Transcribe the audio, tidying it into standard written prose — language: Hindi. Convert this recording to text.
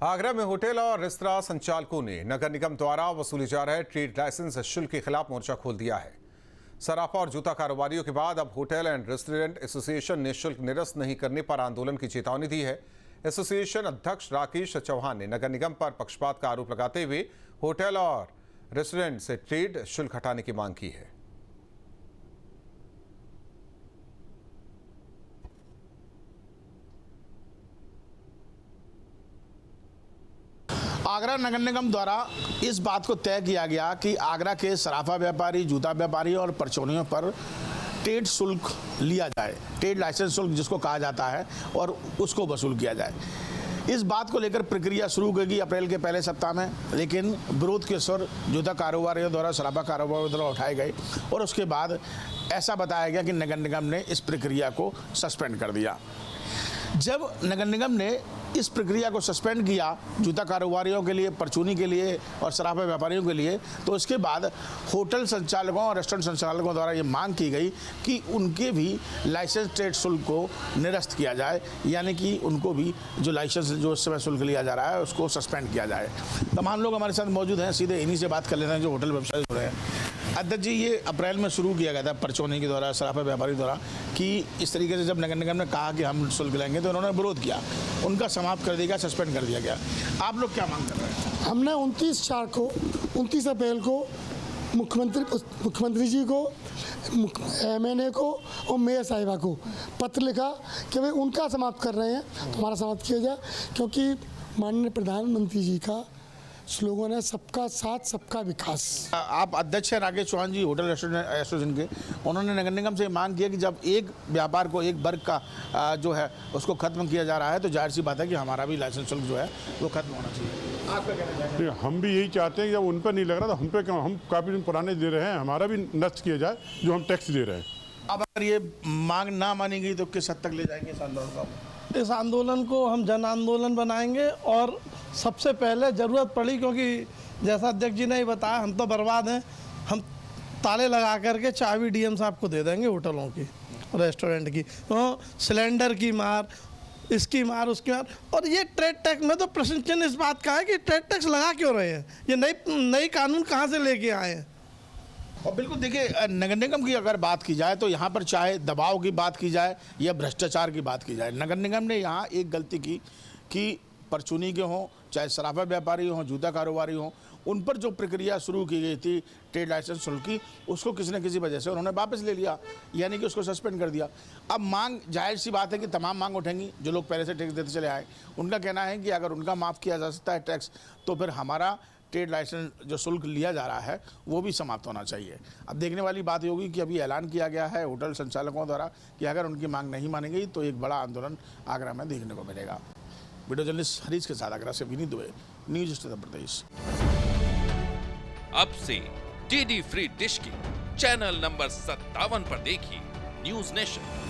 आगरा में होटल और रेस्तरां संचालकों ने नगर निगम द्वारा वसूली जा रहे ट्रेड लाइसेंस शुल्क के खिलाफ मोर्चा खोल दिया है। सराफा और जूता कारोबारियों के बाद अब होटल एंड रेस्टोरेंट एसोसिएशन ने शुल्क निरस्त नहीं करने पर आंदोलन की चेतावनी दी है। एसोसिएशन अध्यक्ष राकेश चौहान ने नगर निगम पर पक्षपात का आरोप लगाते हुए होटल और रेस्टोरेंट से ट्रेड शुल्क हटाने की मांग की है। आगरा नगर निगम द्वारा इस बात को तय किया गया कि आगरा के सराफा व्यापारी, जूता व्यापारी और परचूनियों पर ट्रेड शुल्क लिया जाए, ट्रेड लाइसेंस शुल्क जिसको कहा जाता है, और उसको वसूल किया जाए। इस बात को लेकर प्रक्रिया शुरू होगी अप्रैल के पहले सप्ताह में, लेकिन विरोध के स्वर जूता कारोबारियों द्वारा, सराफा कारोबारियों द्वारा उठाए गए और उसके बाद ऐसा बताया गया कि नगर निगम ने इस प्रक्रिया को सस्पेंड कर दिया। जब नगर निगम ने इस प्रक्रिया को सस्पेंड किया जूता कारोबारियों के लिए, परचूनी के लिए और सराफा व्यापारियों के लिए, तो इसके बाद होटल संचालकों और रेस्टोरेंट संचालकों द्वारा ये मांग की गई कि उनके भी लाइसेंस ट्रेड शुल्क को निरस्त किया जाए, यानी कि उनको भी जो लाइसेंस जो इस समय शुल्क लिया जा रहा है उसको सस्पेंड किया जाए। तमाम लोग हमारे साथ मौजूद हैं, सीधे इन्हीं से बात कर लेते हैं जो होटल व्यवसाय जुड़े हैं। अध्यक्ष जी, ये अप्रैल में शुरू किया गया था परचूनी के द्वारा, सराफा व्यापारी द्वारा, कि इस तरीके से जब नगर निगम ने कहा कि हम शुल्क लेंगे तो उन्होंने विरोध किया, उनका समाप्त कर दिया गया, सस्पेंड कर दिया गया। आप लोग क्या मांग कर रहे हैं? हमने 29 अप्रैल को मुख्यमंत्री जी को, MNA को और मेयर साहिबा को पत्र लिखा कि भाई उनका समाप्त कर रहे हैं तो हमारा समाप्त किया जाए, क्योंकि माननीय प्रधानमंत्री जी का स्लोगन है सबका साथ सबका विकास। आप अध्यक्ष हैं राकेश चौहान जी होटल रेस्टोरेंट एसोसिएशन के, उन्होंने नगर निगम से मांग की है कि जब एक व्यापार को, एक वर्ग का जो है उसको खत्म किया जा रहा है तो जाहिर सी बात है कि हमारा भी लाइसेंस शुल्क जो है वो खत्म होना चाहिए। आपका कहना चाहेंगे? हम भी यही चाहते हैं कि जब उन पर नहीं लग रहा तो हम पे क्यों, हम काफ़ी दिन पुराने दे रहे हैं, हमारा भी नष्ट किया जाए जो हम टैक्स दे रहे हैं। अब अगर ये मांग ना मानी गई तो किस हद तक ले जाएंगे इस आंदोलन को? इस आंदोलन को हम जन आंदोलन बनाएंगे, और सबसे पहले ज़रूरत पड़ी, क्योंकि जैसा अध्यक्ष जी ने ही बताया हम तो बर्बाद हैं, हम ताले लगा करके चाबी DM साहब को दे देंगे होटलों की, रेस्टोरेंट की। तो सिलेंडर की मार, इसकी मार, उसकी मार। और ये ट्रेड टैक्स में तो प्रश्न चिन्ह इस बात का है कि ट्रेड टैक्स लगा क्यों रहे हैं, ये नई कानून कहाँ से लेके आए हैं। और बिल्कुल देखिए, नगर निगम की अगर बात की जाए तो यहाँ पर चाहे दबाव की बात की जाए या भ्रष्टाचार की बात की जाए, नगर निगम ने यहाँ एक गलती की कि परचूनी के हों, चाहे सराफा व्यापारी हों, जूता कारोबारी हों, उन पर जो प्रक्रिया शुरू की गई थी ट्रेड लाइसेंस शुल्क की, उसको किसी न किसी वजह से उन्होंने वापस ले लिया, यानी कि उसको सस्पेंड कर दिया। अब मांग, जाहिर सी बात है कि तमाम मांग उठेंगी। जो लोग पहले से टैक्स देते चले आए, उनका कहना है कि अगर उनका माफ़ किया जा सकता है टैक्स, तो फिर हमारा ट्रेड लाइसेंस जो शुल्क लिया जा रहा है वो भी समाप्त होना चाहिए। अब देखने वाली बात होगी कि अभी ऐलान किया गया है होटल संचालकों द्वारा कि अगर उनकी मांग नहीं मानी गई तो एक बड़ा आंदोलन आगरा में देखने को मिलेगा। वीडियो जर्नलिस्ट हरीश के साथ आगरा से विनीत दुबे, न्यूज उत्तर प्रदेश। अब से DD फ्री डिश की चैनल नंबर 57 पर देखिए न्यूज नेशन।